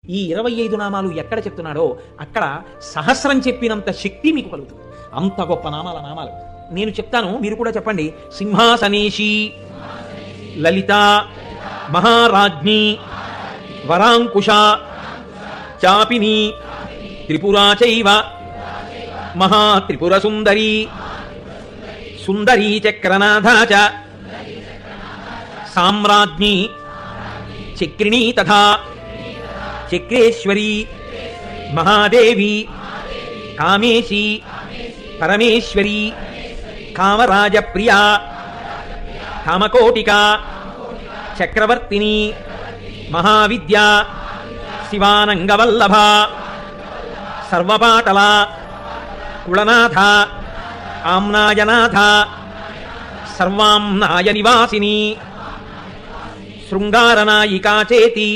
ఈ 25 నామాలు ఎక్కడ చెప్తున్నాడో అక్కడ సహస్రం చెప్పినంత శక్తి మీకు కలుగుతుంది. అంత గొప్ప నామాలు నేను చెప్తాను, మీరు కూడా చెప్పండి. సింహాసనేషి, లలిత, మహారాజ్ఞి, వరాంకుశ, చాపిని, త్రిపురా చైవ, మహాత్రిపుర సుందరి, సుందరీ చక్రనాథ చ, సామ్రాజ్ఞి, చక్రిణీ తథా చక్రేశ్వరి, మహాదేవి, కామేశి, పరమేశ్వరి, కామరాజ ప్రియా, కామకోటిక, చక్రవర్తిని, మహావిద్య, శివానంగవల్లభ, సర్వపాటల, కుళనాథ, ఆమ్నాయనాథ, సర్వాంనాయ నివాసిని, శృంగారనాయికా చేతి,